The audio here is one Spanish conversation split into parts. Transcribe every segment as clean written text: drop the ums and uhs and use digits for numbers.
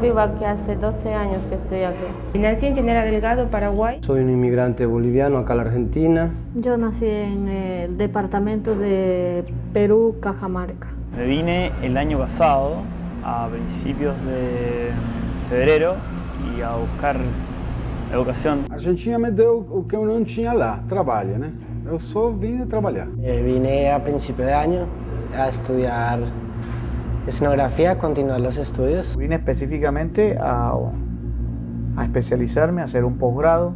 vivo aquí hace 12 años que estoy aquí. Nací en General Delgado, Paraguay. Soy un inmigrante boliviano acá en la Argentina. Yo nací en el departamento de Perú, Cajamarca. Me vine el año pasado, a principios de fevereiro, e a buscar educação. A Argentina me deu o que eu não tinha lá, trabalho, né? Eu só vim trabalhar. Vine a principio de año a estudiar escenografía, continuar los estudios. Vine específicamente a especializarme, a hacer un posgrado.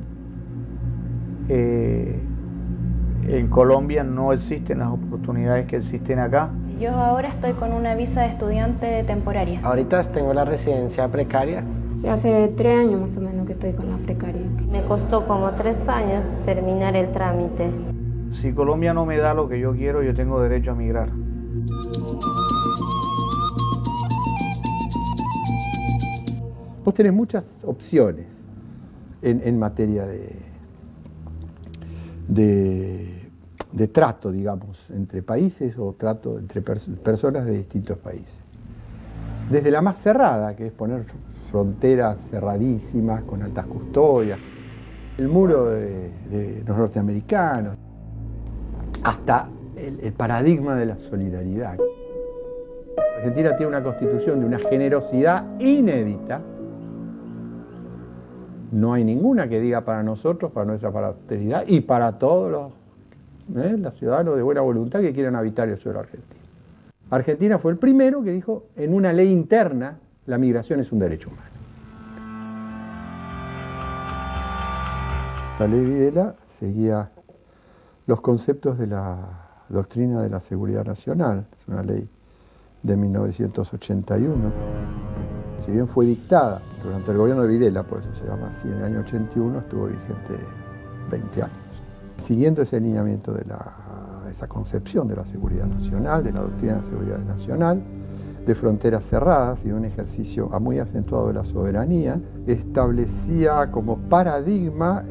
En Colombia no existen las oportunidades que existen acá. Yo ahora estoy con una visa de estudiante temporaria. Ahorita tengo la residencia precaria. Hace 3 años más o menos que estoy con la precaria. Me costó como 3 años terminar el trámite. Si Colombia no me da lo que yo quiero, yo tengo derecho a migrar. Vos tenés muchas opciones en materia de trato, digamos, entre países o trato entre personas de distintos países. Desde la más cerrada, que es poner fronteras cerradísimas con altas custodias, el muro de los norteamericanos, hasta el paradigma de la solidaridad. Argentina tiene una constitución de una generosidad inédita. No hay ninguna que diga para nosotros, para nuestra posteridad y para todos los ciudadanos de buena voluntad que quieran habitar el suelo argentino. Argentina fue el primero que dijo, en una ley interna, la migración es un derecho humano. La ley Videla seguía los conceptos de la doctrina de la seguridad nacional. Es una ley de 1981. Si bien fue dictada durante el gobierno de Videla, por eso se llama así, en el año 81 estuvo vigente 20 años. Siguiendo ese lineamiento de esa concepción de la seguridad nacional, de la doctrina de la seguridad nacional, de fronteras cerradas y de un ejercicio muy acentuado de la soberanía, establecía como paradigma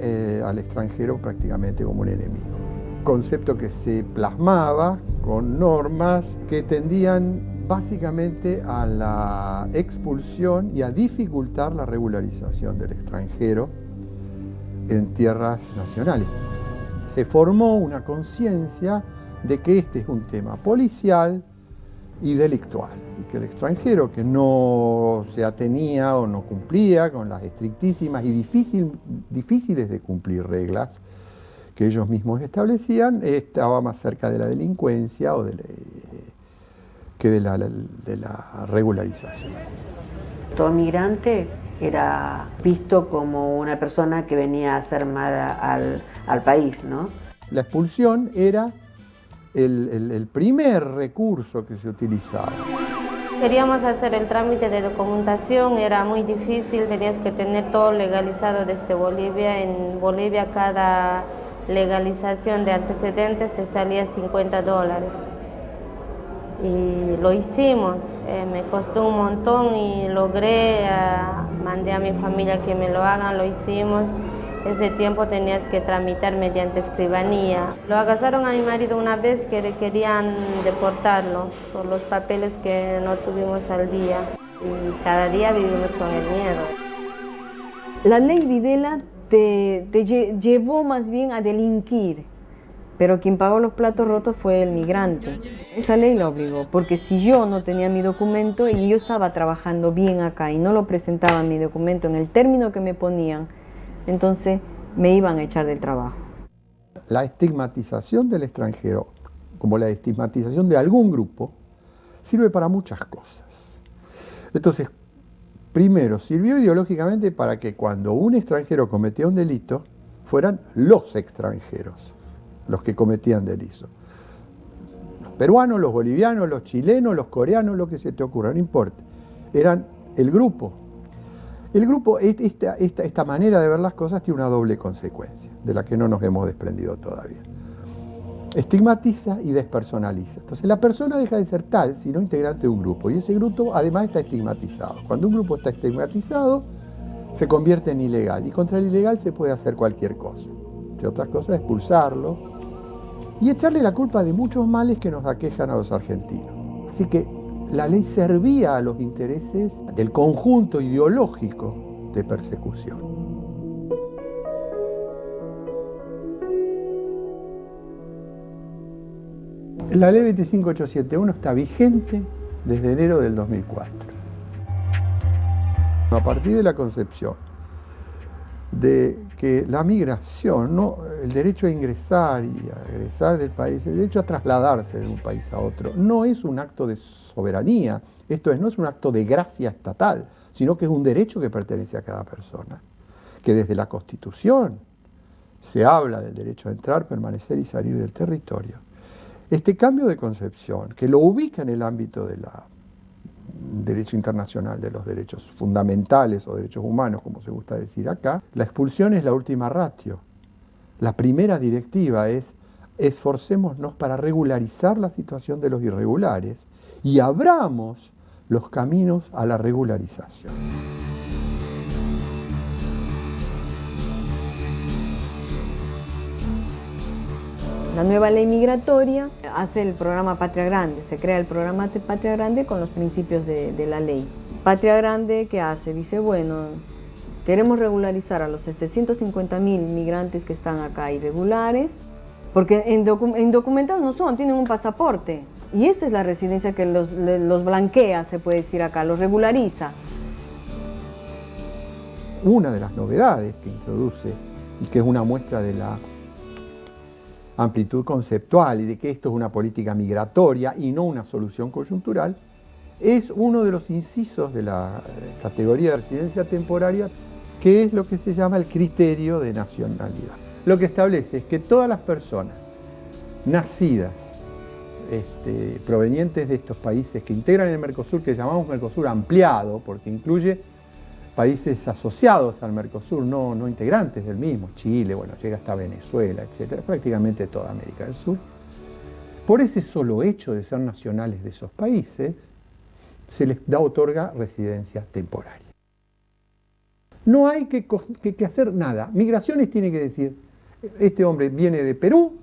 al extranjero prácticamente como un enemigo. Concepto que se plasmaba con normas que tendían básicamente a la expulsión y a dificultar la regularización del extranjero en tierras nacionales. Se formó una conciencia de que este es un tema policial y delictual, y que el extranjero que no se atenía o no cumplía con las estrictísimas y difíciles de cumplir reglas que ellos mismos establecían, estaba más cerca de la delincuencia o que de la regularización. Todo migrante era visto como una persona que venía a ser mala al país, ¿no? La expulsión era el primer recurso que se utilizaba. Queríamos hacer el trámite de documentación, era muy difícil, tenías que tener todo legalizado desde Bolivia. En Bolivia cada legalización de antecedentes te salía $50. Y lo hicimos, me costó un montón y logré, mandé a mi familia que me lo hagan, lo hicimos. Ese tiempo tenías que tramitar mediante escribanía. Lo agasaron a mi marido una vez que querían deportarlo por los papeles que no tuvimos al día. Y cada día vivimos con el miedo. La ley Videla te llevó más bien a delinquir, pero quien pagó los platos rotos fue el migrante. Esa ley lo obligó, porque si yo no tenía mi documento y yo estaba trabajando bien acá y no lo presentaba mi documento en el término que me ponían, entonces me iban a echar del trabajo. La estigmatización del extranjero, como la estigmatización de algún grupo, sirve para muchas cosas. Entonces, primero, sirvió ideológicamente para que cuando un extranjero cometía un delito, fueran los extranjeros los que cometían delitos. Los peruanos, los bolivianos, los chilenos, los coreanos, lo que se te ocurra, no importa. Eran el grupo. El grupo, esta manera de ver las cosas tiene una doble consecuencia, de la que no nos hemos desprendido todavía. Estigmatiza y despersonaliza. Entonces la persona deja de ser tal, sino integrante de un grupo, y ese grupo además está estigmatizado. Cuando un grupo está estigmatizado, se convierte en ilegal, y contra el ilegal se puede hacer cualquier cosa. Entre otras cosas, expulsarlo y echarle la culpa de muchos males que nos aquejan a los argentinos. Así que la ley servía a los intereses del conjunto ideológico de persecución. La ley 25871 está vigente desde enero del 2004. A partir de la concepción de que la migración, el derecho a ingresar y a egresar del país, el derecho a trasladarse de un país a otro, no es un acto de soberanía, esto es, no es un acto de gracia estatal, sino que es un derecho que pertenece a cada persona. Que desde la Constitución se habla del derecho a entrar, permanecer y salir del territorio. Este cambio de concepción, que lo ubica en el ámbito del derecho internacional, de los derechos fundamentales o derechos humanos, como se gusta decir acá, la expulsión es la última ratio. La primera directiva es: esforcémonos para regularizar la situación de los irregulares y abramos los caminos a la regularización. La nueva ley migratoria hace el programa Patria Grande, se crea el programa Patria Grande con los principios de la ley. Patria Grande, ¿qué hace? Dice, bueno, queremos regularizar a los 750.000 migrantes que están acá irregulares, porque indocumentados no son, tienen un pasaporte. Y esta es la residencia que los blanquea, se puede decir acá, los regulariza. Una de las novedades que introduce, y que es una muestra de la amplitud conceptual y de que esto es una política migratoria y no una solución coyuntural, es uno de los incisos de la categoría de residencia temporaria, que es lo que se llama el criterio de nacionalidad. Lo que establece es que todas las personas nacidas provenientes de estos países que integran el Mercosur, que llamamos Mercosur ampliado, porque incluye países asociados al Mercosur, no integrantes del mismo, Chile, bueno, llega hasta Venezuela, etcétera, prácticamente toda América del Sur. Por ese solo hecho de ser nacionales de esos países, se les otorga residencia temporaria. No hay que hacer nada. Migraciones tiene que decir, este hombre viene de Perú,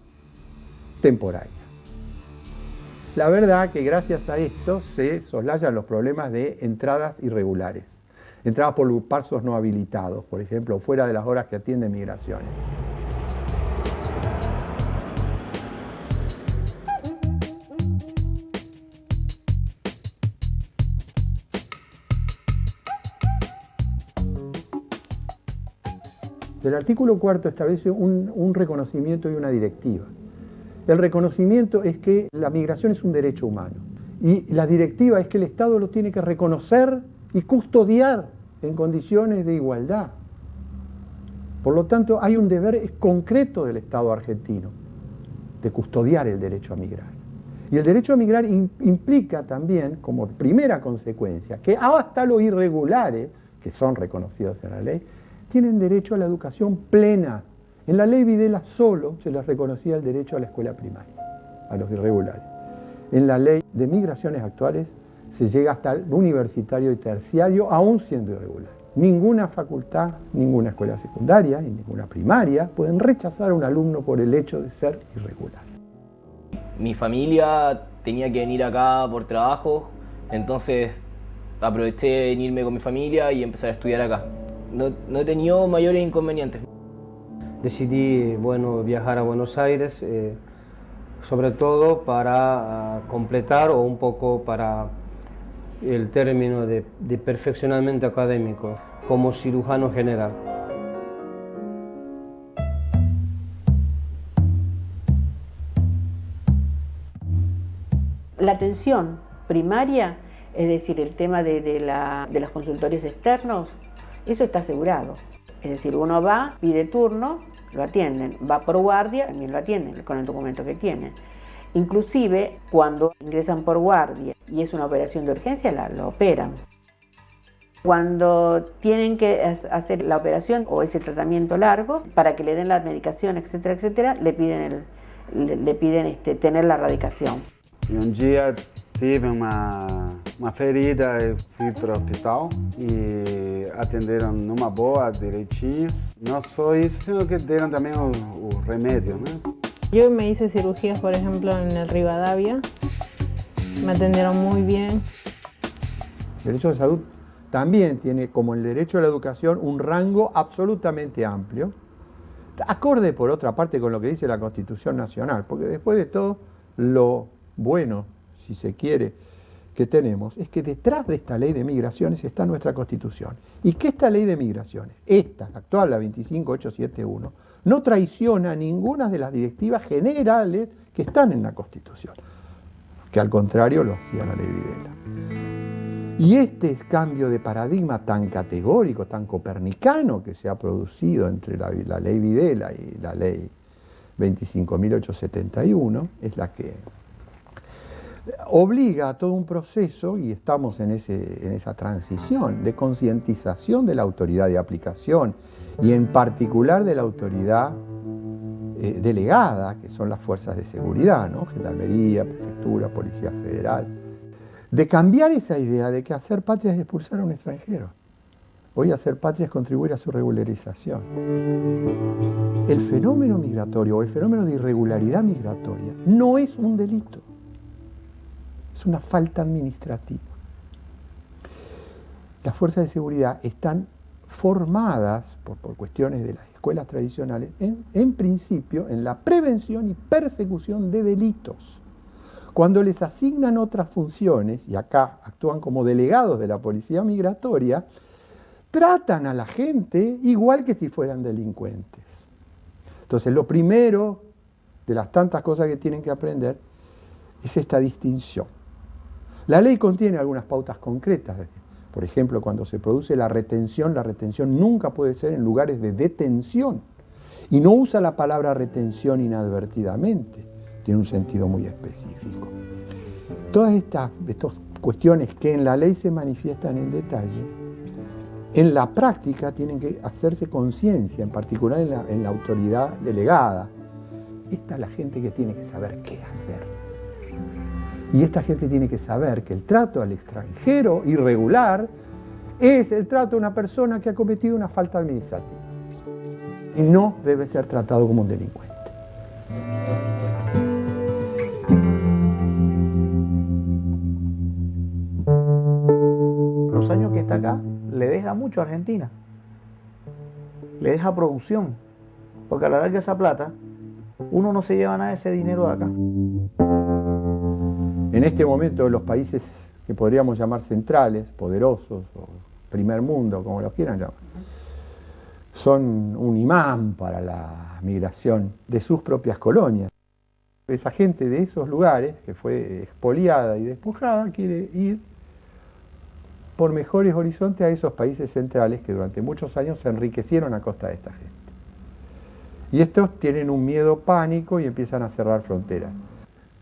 temporaria. La verdad que gracias a esto se soslayan los problemas de entradas irregulares. Entradas por pasos no habilitados, por ejemplo, fuera de las horas que atiende migraciones. El artículo 4 establece un reconocimiento y una directiva. El reconocimiento es que la migración es un derecho humano y la directiva es que el Estado lo tiene que reconocer y custodiar en condiciones de igualdad. Por lo tanto, hay un deber concreto del Estado argentino de custodiar el derecho a migrar. Y el derecho a migrar implica también, como primera consecuencia, que hasta los irregulares, que son reconocidos en la ley, tienen derecho a la educación plena. En la ley Videla solo se les reconocía el derecho a la escuela primaria, a los irregulares. En la ley de migraciones actuales se llega hasta el universitario y terciario, aún siendo irregular. Ninguna facultad, ninguna escuela secundaria, ni ninguna primaria pueden rechazar a un alumno por el hecho de ser irregular. Mi familia tenía que venir acá por trabajo, entonces aproveché de venirme con mi familia y empezar a estudiar acá. No he tenido mayores inconvenientes. Decidí viajar a Buenos Aires, sobre todo para completar o un poco para el término de perfeccionamiento académico como cirujano general. La atención primaria, es decir, el tema de los consultorios externos, eso está asegurado. Es decir, uno va, pide turno, lo atienden, va por guardia, también lo atienden con el documento que tienen. Inclusive, cuando ingresan por guardia y es una operación de urgencia, lo operan. Cuando tienen que hacer la operación o ese tratamiento largo, para que le den la medicación, etcétera, etcétera, le piden tener la radicación. Y un día tive uma ferida, eu fui para o hospital e atenderam numa boa, direitinho. Não só isso, sino que deram também o remédio, né? Yo me hice cirugías, por ejemplo, en el Rivadavia me atendieron muy bien. El derecho de salud también tiene, como el derecho a la educación, un rango absolutamente amplio, acorde por otra parte con lo que dice la Constitución Nacional, porque después de todo, lo bueno, si se quiere, que tenemos es que detrás de esta ley de migraciones está nuestra Constitución. Y que esta ley de migraciones, esta, la actual, la 25871, no traiciona ninguna de las directivas generales que están en la Constitución, que al contrario lo hacía la ley Videla. Y este cambio de paradigma tan categórico, tan copernicano que se ha producido entre la ley Videla y la ley 25.871 es la que obliga a todo un proceso, y estamos en esa transición de concientización de la autoridad de aplicación y en particular de la autoridad delegada, que son las fuerzas de seguridad, ¿no? Gendarmería, Prefectura, Policía Federal, de cambiar esa idea de que hacer patria es expulsar a un extranjero. Hoy hacer patria es contribuir a su regularización. El fenómeno migratorio o el fenómeno de irregularidad migratoria no es un delito. Es una falta administrativa. Las fuerzas de seguridad están formadas por cuestiones de las escuelas tradicionales, en principio, en la prevención y persecución de delitos. Cuando les asignan otras funciones, y acá actúan como delegados de la policía migratoria, tratan a la gente igual que si fueran delincuentes. Entonces, lo primero de las tantas cosas que tienen que aprender es esta distinción. La ley contiene algunas pautas concretas. Por ejemplo, cuando se produce la retención nunca puede ser en lugares de detención. Y no usa la palabra retención inadvertidamente. Tiene un sentido muy específico. Todas estas cuestiones que en la ley se manifiestan en detalles, en la práctica tienen que hacerse conciencia, en particular en la autoridad delegada. Esta es la gente que tiene que saber qué hacer. Y esta gente tiene que saber que el trato al extranjero irregular es el trato a una persona que ha cometido una falta administrativa. Y no debe ser tratado como un delincuente. Los años que está acá le deja mucho a Argentina. Le deja producción. Porque a la larga esa plata, uno no se lleva nada de ese dinero de acá. En este momento los países que podríamos llamar centrales, poderosos, o primer mundo, como los quieran llamar, son un imán para la migración de sus propias colonias. Esa gente de esos lugares, que fue expoliada y despojada, quiere ir por mejores horizontes a esos países centrales que durante muchos años se enriquecieron a costa de esta gente. Y estos tienen un miedo pánico y empiezan a cerrar fronteras.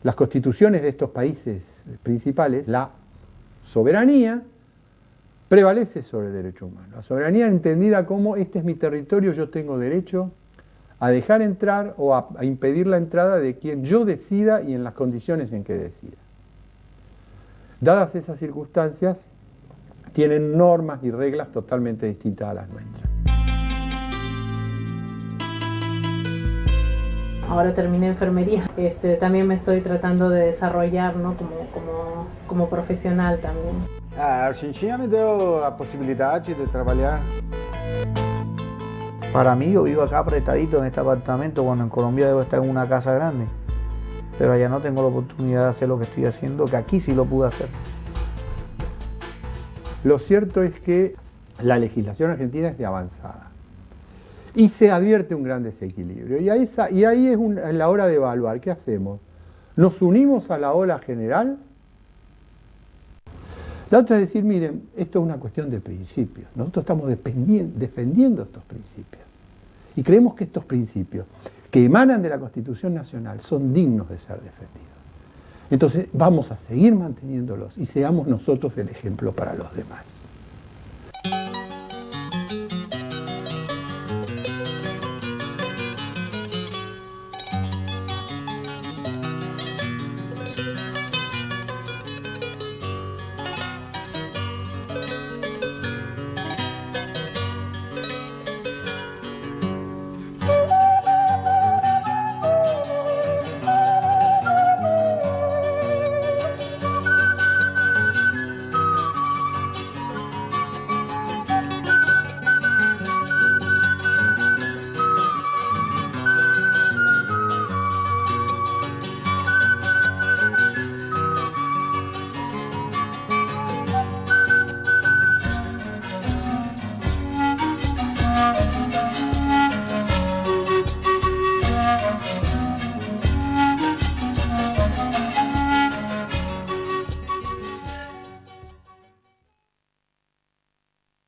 Las constituciones de estos países principales, la soberanía prevalece sobre el derecho humano. La soberanía entendida como este es mi territorio, yo tengo derecho a dejar entrar o a impedir la entrada de quien yo decida y en las condiciones en que decida. Dadas esas circunstancias, tienen normas y reglas totalmente distintas a las nuestras. Ahora terminé enfermería. También me estoy tratando de desarrollar, ¿no? como profesional también. A Argentina me dio la posibilidad de trabajar. Para mí, yo vivo acá apretadito en este apartamento, cuando en Colombia debo estar en una casa grande. Pero allá no tengo la oportunidad de hacer lo que estoy haciendo, que aquí sí lo pude hacer. Lo cierto es que la legislación argentina es de avanzada. Y se advierte un gran desequilibrio. Y ahí es la hora de evaluar. ¿Qué hacemos? ¿Nos unimos a la ola general? La otra es decir, miren, esto es una cuestión de principios. Nosotros estamos defendiendo estos principios. Y creemos que estos principios, que emanan de la Constitución Nacional, son dignos de ser defendidos. Entonces vamos a seguir manteniéndolos y seamos nosotros el ejemplo para los demás.